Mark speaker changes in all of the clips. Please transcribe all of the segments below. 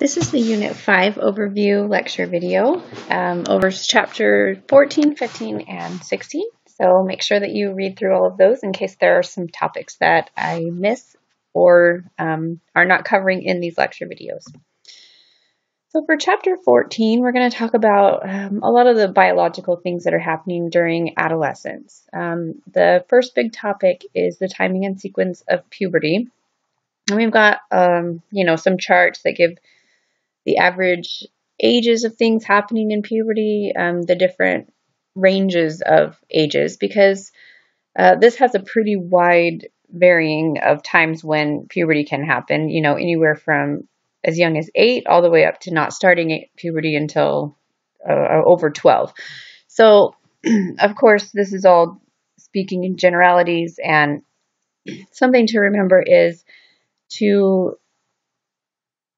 Speaker 1: This is the Unit 5 overview lecture video over chapter 14, 15, and 16. So make sure that you read through all of those in case there are some topics that I miss or are not covering in these lecture videos. So for chapter 14, we're going to talk about a lot of the biological things that are happening during adolescence. The first big topic is the timing and sequence of puberty. And we've got, some charts that give the average ages of things happening in puberty, the different ranges of ages, because this has a pretty wide varying of times when puberty can happen, anywhere from as young as 8 all the way up to not starting puberty until over 12. So, of course, this is all speaking in generalities, and something to remember is to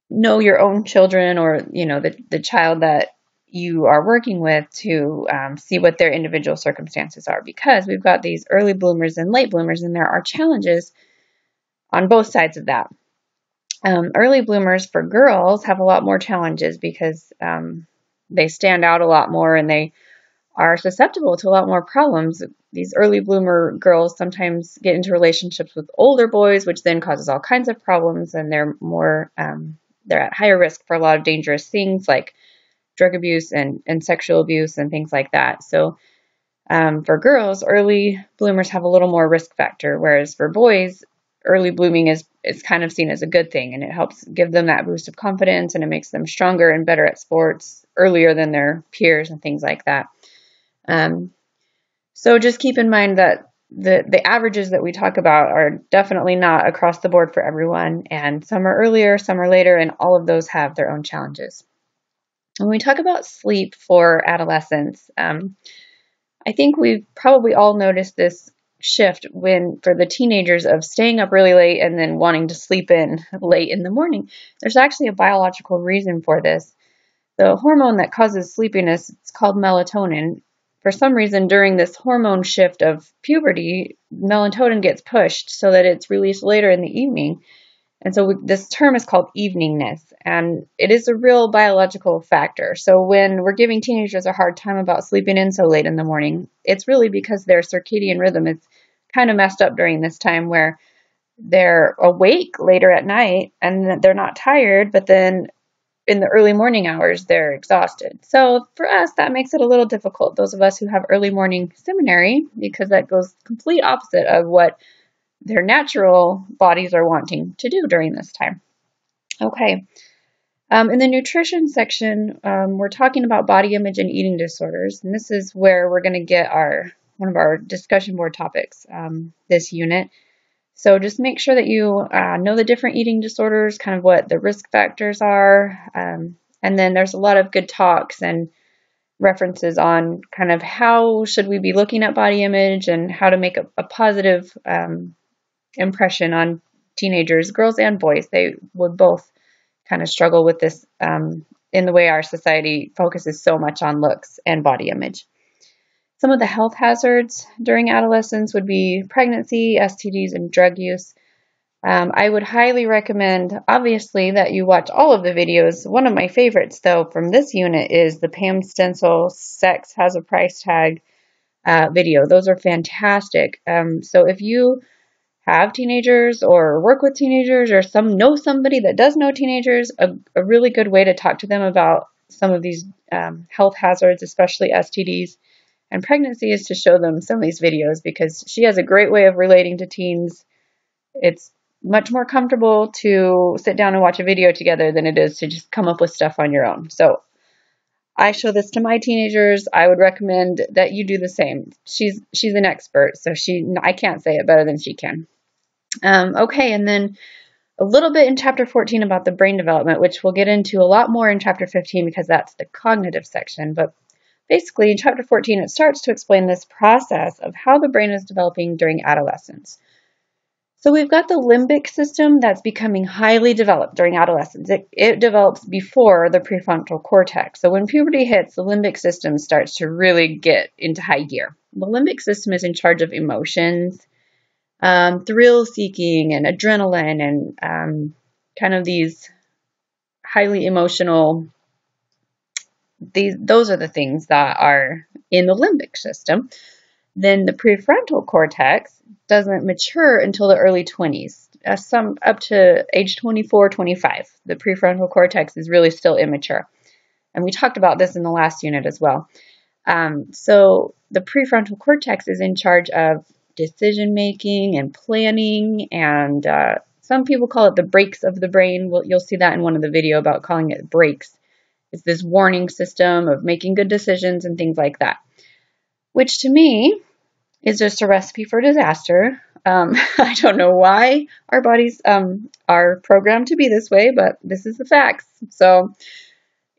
Speaker 1: know your own children or, the child that you are working with to see what their individual circumstances are, because we've got these early bloomers and late bloomers, and there are challenges on both sides of that. Early bloomers for girls have a lot more challenges because they stand out a lot more and they are susceptible to a lot more problems. These early bloomer girls sometimes get into relationships with older boys, which then causes all kinds of problems, and they're at higher risk for a lot of dangerous things like drug abuse and sexual abuse and things like that. So for girls, early bloomers have a little more risk factor, whereas for boys, early blooming is kind of seen as a good thing, and it helps give them that boost of confidence, and it makes them stronger and better at sports earlier than their peers and things like that. So just keep in mind that the averages that we talk about are definitely not across the board for everyone, and some are earlier, some are later, and all of those have their own challenges. When we talk about sleep for adolescents, I think we've probably all noticed this shift for the teenagers of staying up really late and then wanting to sleep in late in the morning. There's actually a biological reason for this. The hormone that causes sleepiness, it's called melatonin. For some reason, during this hormone shift of puberty, melatonin gets pushed so that it's released later in the evening. And so this term is called eveningness, and it is a real biological factor. So when we're giving teenagers a hard time about sleeping in so late in the morning, it's really because their circadian rhythm is kind of messed up during this time, where they're awake later at night and they're not tired, but then in the early morning hours, they're exhausted. So for us, that makes it a little difficult, those of us who have early morning seminary, because that goes complete opposite of what their natural bodies are wanting to do during this time. Okay. In the nutrition section, we're talking about body image and eating disorders, and this is where we're going to get one of our discussion board topics this unit. So just make sure that you know the different eating disorders, kind of what the risk factors are, and then there's a lot of good talks and references on kind of how should we be looking at body image and how to make a positive impression on teenagers, girls and boys. They would both kind of struggle with this in the way our society focuses so much on looks and body image. Some of the health hazards during adolescence would be pregnancy, STDs, and drug use. I would highly recommend, obviously, that you watch all of the videos. One of my favorites, though, from this unit is the Pam Stencil Sex Has a Price Tag video. Those are fantastic. So if you have teenagers or work with teenagers or know somebody that does know teenagers, a really good way to talk to them about some of these health hazards, especially STDs and pregnancy, is to show them some of these videos, because she has a great way of relating to teens. It's much more comfortable to sit down and watch a video together than it is to just come up with stuff on your own. So I show this to my teenagers. I would recommend that you do the same. She's an expert, so I can't say it better than she can. Okay, and then a little bit in chapter 14 about the brain development, which we'll get into a lot more in chapter 15 because that's the cognitive section. But basically, in chapter 14, it starts to explain this process of how the brain is developing during adolescence. So we've got the limbic system that's becoming highly developed during adolescence. It develops before the prefrontal cortex. So when puberty hits, the limbic system starts to really get into high gear. The limbic system is in charge of emotions, thrill-seeking and adrenaline, and kind of these highly emotional, those are the things that are in the limbic system. Then the prefrontal cortex doesn't mature until the early 20s, some up to age 24, 25. The prefrontal cortex is really still immature. And we talked about this in the last unit as well. So the prefrontal cortex is in charge of decision making and planning, and some people call it the brakes of the brain. You'll see that in one of the video about calling it brakes. It's this warning system of making good decisions and things like that, which to me is just a recipe for disaster. I don't know why our bodies are programmed to be this way, but this is the facts. So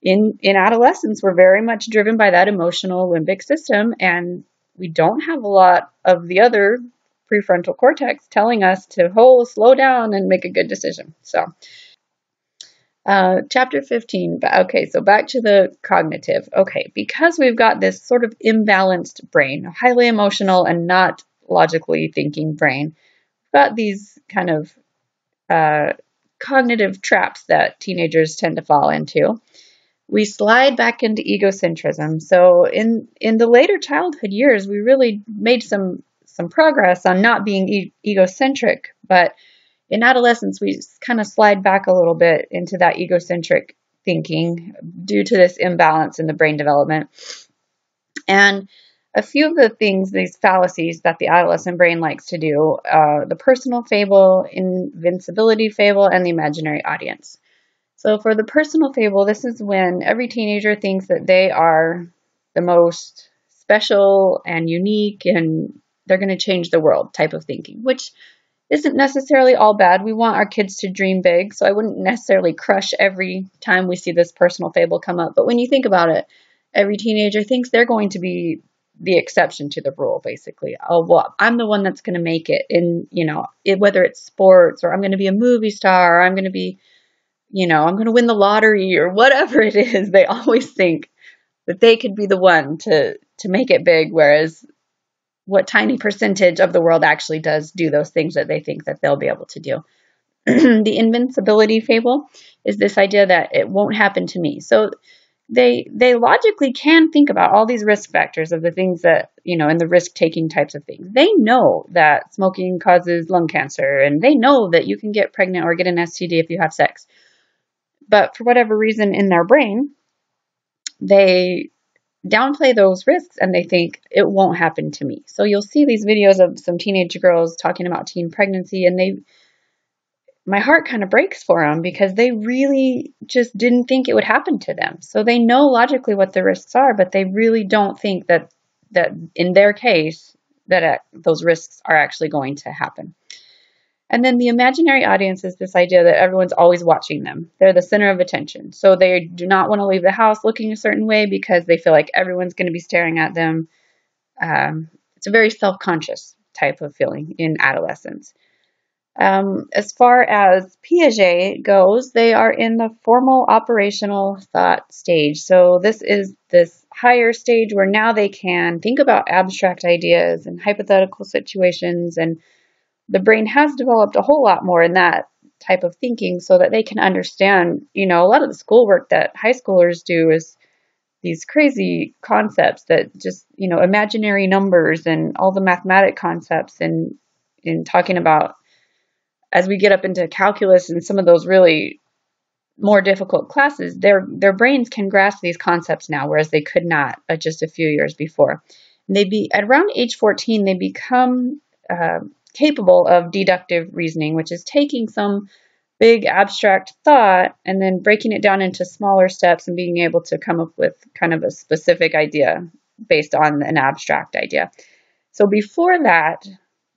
Speaker 1: in adolescence, we're very much driven by that emotional limbic system, and we don't have a lot of the other prefrontal cortex telling us to slow down and make a good decision. So chapter 15. Okay, so back to the cognitive. Okay, because we've got this sort of imbalanced brain, a highly emotional and not logically thinking brain, we've got these kind of cognitive traps that teenagers tend to fall into. We slide back into egocentrism. So in the later childhood years, we really made some progress on not being egocentric, but in adolescence, we kind of slide back a little bit into that egocentric thinking due to this imbalance in the brain development. And a few of the things, these fallacies that the adolescent brain likes to do, the personal fable, invincibility fable, and the imaginary audience. So for the personal fable, this is when every teenager thinks that they are the most special and unique and they're going to change the world type of thinking, which isn't necessarily all bad. We want our kids to dream big, so I wouldn't necessarily crush every time we see this personal fable come up. But when you think about it, every teenager thinks they're going to be the exception to the rule, basically. Oh, well, I'm the one that's going to make it in, whether it's sports or I'm going to be a movie star or I'm going to be, I'm going to win the lottery or whatever it is. They always think that they could be the one to make it big, whereas what tiny percentage of the world actually does do those things that they think that they'll be able to do. The invincibility fable is this idea that it won't happen to me. So they logically can think about all these risk factors of the things that, and the risk-taking types of things. They know that smoking causes lung cancer, and they know that you can get pregnant or get an STD if you have sex. But for whatever reason in their brain, they downplay those risks and they think it won't happen to me. So you'll see these videos of some teenage girls talking about teen pregnancy, and my heart kind of breaks for them because they really just didn't think it would happen to them. So they know logically what the risks are, but they really don't think that in their case that those risks are actually going to happen. And then the imaginary audience is this idea that everyone's always watching them. They're the center of attention. So they do not want to leave the house looking a certain way because they feel like everyone's going to be staring at them. It's a very self-conscious type of feeling in adolescence. As far as Piaget goes, they are in the formal operational thought stage. So this is this higher stage where now they can think about abstract ideas and hypothetical situations, and the brain has developed a whole lot more in that type of thinking so that they can understand, a lot of the schoolwork that high schoolers do is these crazy concepts that just, imaginary numbers and all the mathematic concepts and in talking about as we get up into calculus and some of those really more difficult classes, their brains can grasp these concepts now, whereas they could not just a few years before. And at around age 14, they become capable of deductive reasoning, which is taking some big abstract thought and then breaking it down into smaller steps and being able to come up with kind of a specific idea based on an abstract idea. So before that,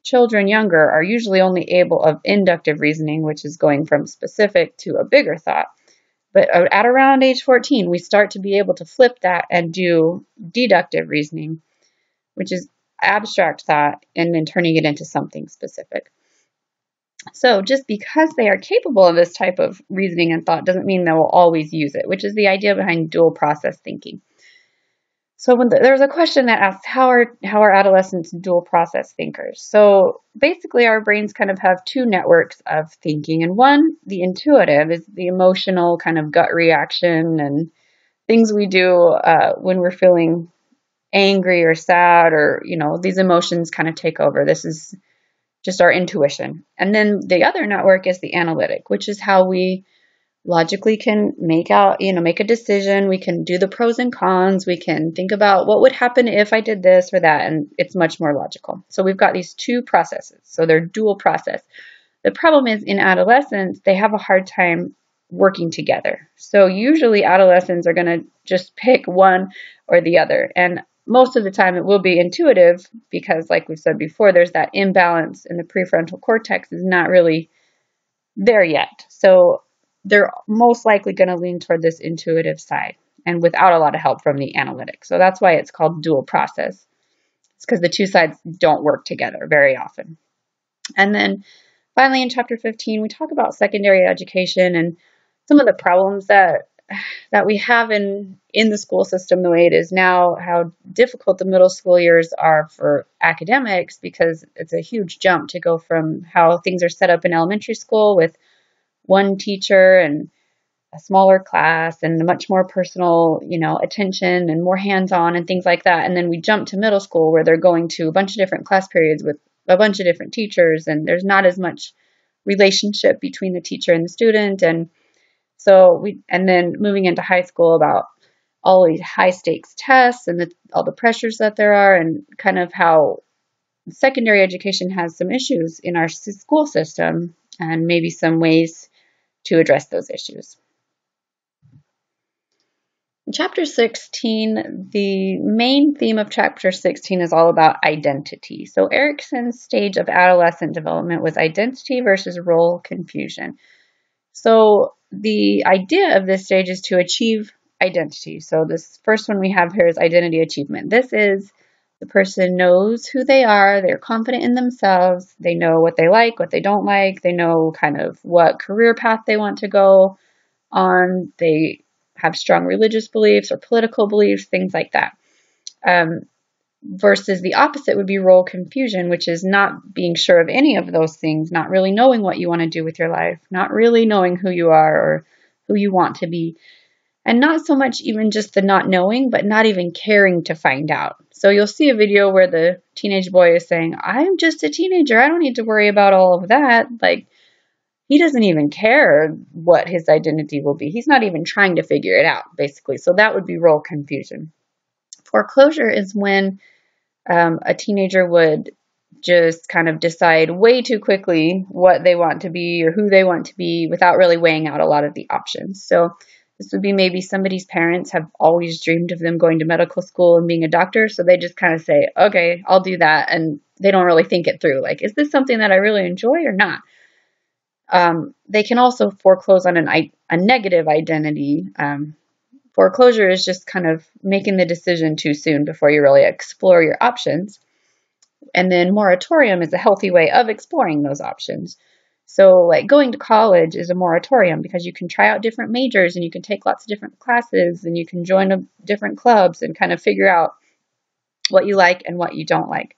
Speaker 1: children younger are usually only able of inductive reasoning, which is going from specific to a bigger thought. But at around age 14, we start to be able to flip that and do deductive reasoning, which is abstract thought and then turning it into something specific. So just because they are capable of this type of reasoning and thought doesn't mean they will always use it, which is the idea behind dual process thinking. So there's a question that asks, how are adolescents dual process thinkers? So basically our brains kind of have two networks of thinking, and one, the intuitive, is the emotional kind of gut reaction and things we do when we're feeling angry or sad, or these emotions kind of take over. This is just our intuition. And then the other network is the analytic, which is how we logically can make a decision. We can do the pros and cons. We can think about what would happen if I did this or that, and it's much more logical. So we've got these two processes. So they're dual process. The problem is in adolescence, they have a hard time working together. So usually adolescents are going to just pick one or the other. And most of the time it will be intuitive because, like we've said before, there's that imbalance in the prefrontal cortex is not really there yet. So they're most likely going to lean toward this intuitive side and without a lot of help from the analytic. So that's why it's called dual process. It's because the two sides don't work together very often. And then finally, in chapter 15, we talk about secondary education and some of the problems that we have in the school system the way it is now, how difficult the middle school years are for academics, because it's a huge jump to go from how things are set up in elementary school with one teacher and a smaller class and much more personal, attention and more hands-on and things like that. And then we jump to middle school where they're going to a bunch of different class periods with a bunch of different teachers, and there's not as much relationship between the teacher and the student. And then moving into high school, about all these high stakes tests and all the pressures that there are, and kind of how secondary education has some issues in our school system and maybe some ways to address those issues. In chapter 16, the main theme of chapter 16 is all about identity. So Erikson's stage of adolescent development was identity versus role confusion. So the idea of this stage is to achieve identity. So this first one we have here is identity achievement. This is the person knows who they are, they're confident in themselves, they know what they like, what they don't like, they know kind of what career path they want to go on, they have strong religious beliefs or political beliefs, things like that. Versus the opposite would be role confusion, which is not being sure of any of those things, not really knowing what you want to do with your life, not really knowing who you are or who you want to be. And not so much even just the not knowing, but not even caring to find out. So you'll see a video where the teenage boy is saying, I'm just a teenager, I don't need to worry about all of that. Like, he doesn't even care what his identity will be. He's not even trying to figure it out, basically. So that would be role confusion. Foreclosure is when a teenager would just kind of decide way too quickly what they want to be or who they want to be without really weighing out a lot of the options. So this would be maybe somebody's parents have always dreamed of them going to medical school and being a doctor. So they just kind of say, okay, I'll do that. And they don't really think it through. Like, is this something that I really enjoy or not? They can also foreclose on a negative identity. Foreclosure is just kind of making the decision too soon before you really explore your options. And then moratorium is a healthy way of exploring those options. So like going to college is a moratorium because you can try out different majors and you can take lots of different classes and you can join different clubs and kind of figure out what you like and what you don't like.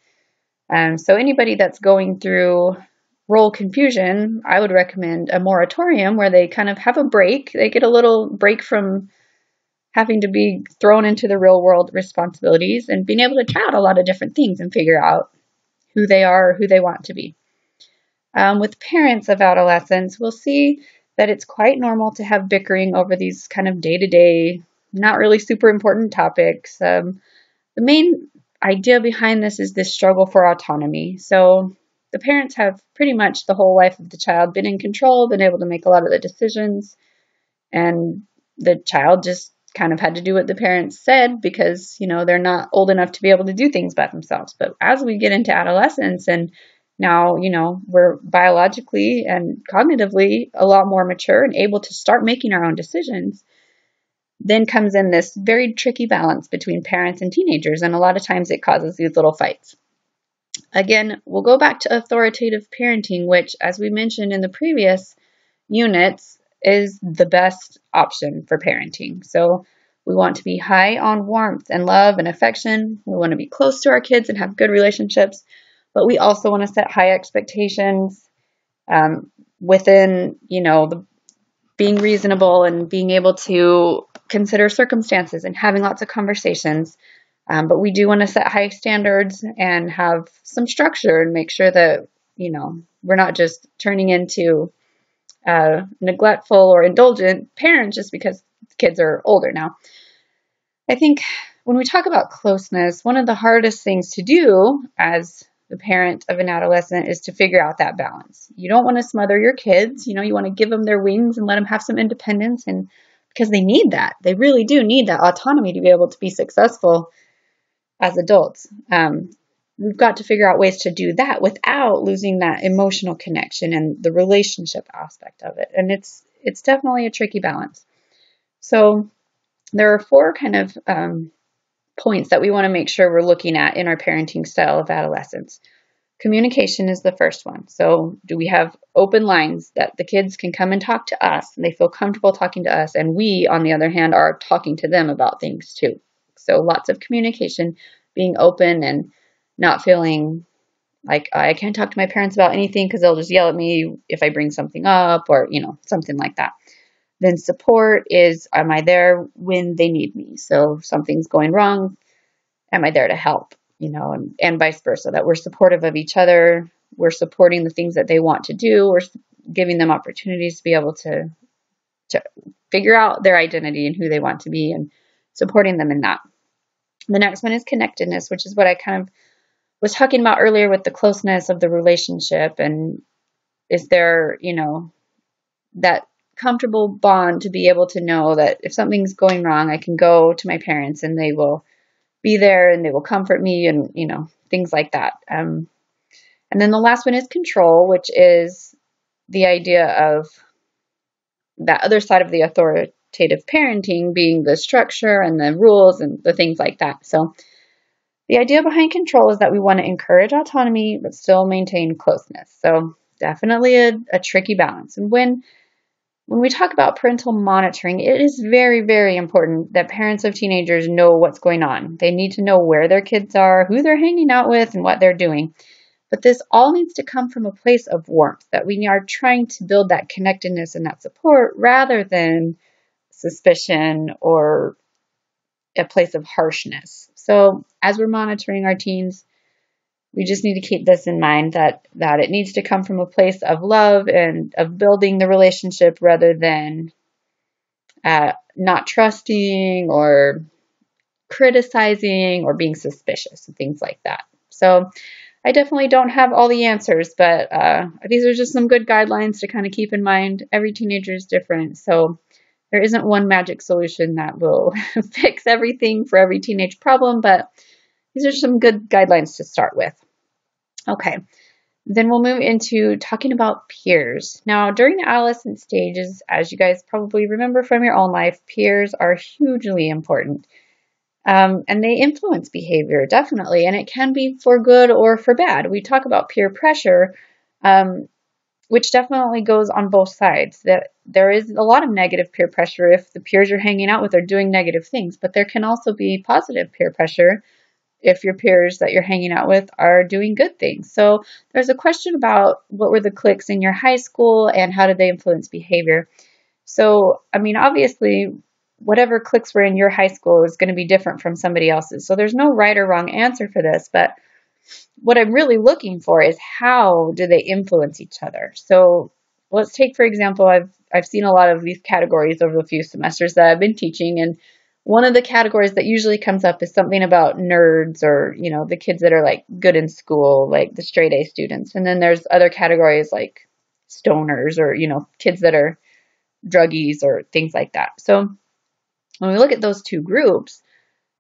Speaker 1: So anybody that's going through role confusion, I would recommend a moratorium where they kind of have a break. They get a little break from having to be thrown into the real world responsibilities and being able to try out a lot of different things and figure out who they are or who they want to be. With parents of adolescents, we'll see that it's quite normal to have bickering over these kind of day-to-day, not really super important topics. The main idea behind this is this struggle for autonomy. So the parents have pretty much the whole life of the child been in control, been able to make a lot of the decisions, and the child just kind of had to do what the parents said because, they're not old enough to be able to do things by themselves. But as we get into adolescence and now, we're biologically and cognitively a lot more mature and able to start making our own decisions, then comes in this very tricky balance between parents and teenagers. And a lot of times it causes these little fights. Again, we'll go back to authoritative parenting, which, as we mentioned in the previous units, is the best option for parenting. So We want to be high on warmth and love and affection. We want to be close to our kids and have good relationships, but we also want to set high expectations within, the being reasonable and being able to consider circumstances and having lots of conversations. But we do want to set high standards and have some structure and make sure that, we're not just turning into neglectful or indulgent parents just because kids are older now. I think when we talk about closeness, one of the hardest things to do as the parent of an adolescent is to figure out that balance. You don't want to smother your kids. You want to give them their wings and let them have some independence, and because they need that. They really do need that autonomy to be able to be successful as adults. We've got to figure out ways to do that without losing that emotional connection and the relationship aspect of it. And it's definitely a tricky balance. So there are 4 kind of points that we want to make sure we're looking at in our parenting style of adolescence. Communication is the first one. So do we have open lines that the kids can come and talk to us and they feel comfortable talking to us, and we, on the other hand, are talking to them about things too. So lots of communication, being open and not feeling like I can't talk to my parents about anything because they'll just yell at me if I bring something up or, something like that. Then support is, am I there when they need me? So if something's going wrong, am I there to help? And vice versa, that we're supportive of each other. We're supporting the things that they want to do. We're giving them opportunities to be able to figure out their identity and who they want to be, and supporting them in that. The next one is connectedness, which is what I kind of was talking about earlier with the closeness of the relationship. And is there, that comfortable bond to be able to know that if something's going wrong, I can go to my parents and they will be there and they will comfort me and, things like that. And then the last one is control, which is the idea of that other side of the authoritative parenting being the structure and the rules and the things like that. So the idea behind control is that we want to encourage autonomy, but still maintain closeness. So definitely a tricky balance. And when we talk about parental monitoring, it is very, very important that parents of teenagers know what's going on. They need to know where their kids are, who they're hanging out with, and what they're doing. But this all needs to come from a place of warmth, that we are trying to build that connectedness and that support rather than suspicion or a place of harshness. So as we're monitoring our teens, we just need to keep this in mind, that it needs to come from a place of love and of building the relationship rather than not trusting or criticizing or being suspicious and things like that. So I definitely don't have all the answers, but these are just some good guidelines to kind of keep in mind. Every teenager is different, so there isn't one magic solution that will fix everything for every teenage problem, but these are some good guidelines to start with. Okay, then we'll move into talking about peers. Now, during the adolescent stages, as you guys probably remember from your own life, peers are hugely important. And they influence behavior, definitely, and it can be for good or for bad. We talk about peer pressure, which definitely goes on both sides. That there is a lot of negative peer pressure if the peers you're hanging out with are doing negative things, but there can also be positive peer pressure if your peers that you're hanging out with are doing good things. So there's a question about what were the cliques in your high school and how did they influence behavior. So, obviously, whatever cliques were in your high school is going to be different from somebody else's. So there's no right or wrong answer for this, but what I'm really looking for is how do they influence each other. So let's take, for example, I've seen a lot of these categories over the few semesters that I've been teaching, and one of the categories that usually comes up is something about nerds or, the kids that are like good in school, like the straight A students. And then there's other categories like stoners or, kids that are druggies or things like that. So when we look at those two groups,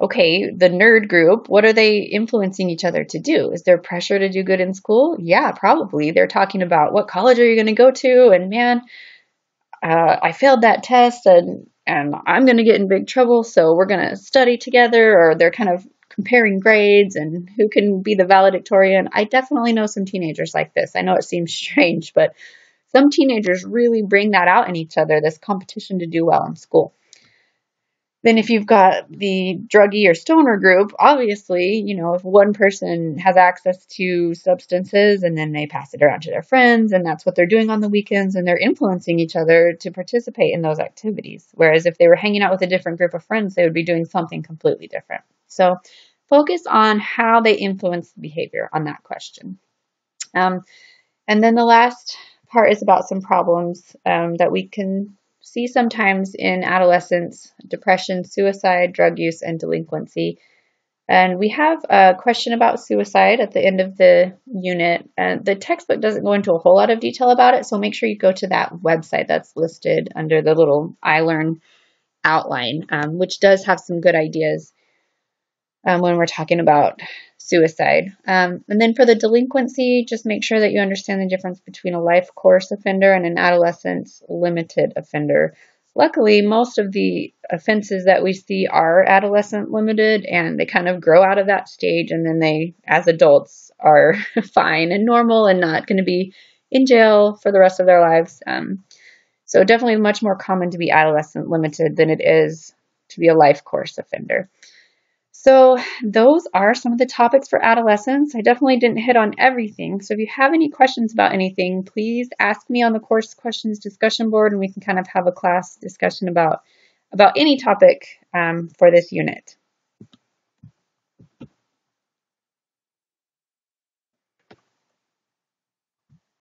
Speaker 1: okay, the nerd group, what are they influencing each other to do? Is there pressure to do good in school? Yeah, probably. They're talking about what college are you going to go to? And man, I failed that test and I'm going to get in big trouble, so we're going to study together. Or they're kind of comparing grades and who can be the valedictorian. I definitely know some teenagers like this. I know it seems strange, but some teenagers really bring that out in each other, this competition to do well in school. Then if you've got the druggie or stoner group, obviously, if one person has access to substances and then they pass it around to their friends and that's what they're doing on the weekends and they're influencing each other to participate in those activities. Whereas if they were hanging out with a different group of friends, they would be doing something completely different. So focus on how they influence behavior on that question. And then the last part is about some problems that we can see sometimes in adolescence: depression, suicide, drug use, and delinquency. And we have a question about suicide at the end of the unit. And the textbook doesn't go into a whole lot of detail about it, so make sure you go to that website that's listed under the little iLearn outline, which does have some good ideas when we're talking about suicide. And then for the delinquency, just make sure that you understand the difference between a life course offender and an adolescence limited offender. Luckily, most of the offenses that we see are adolescent limited, and they kind of grow out of that stage, and then they, as adults, are fine and normal and not going to be in jail for the rest of their lives. So definitely much more common to be adolescent limited than it is to be a life course offender. So those are some of the topics for adolescence. I definitely didn't hit on everything. So if you have any questions about anything, please ask me on the course questions discussion board, and we can kind of have a class discussion about any topic for this unit.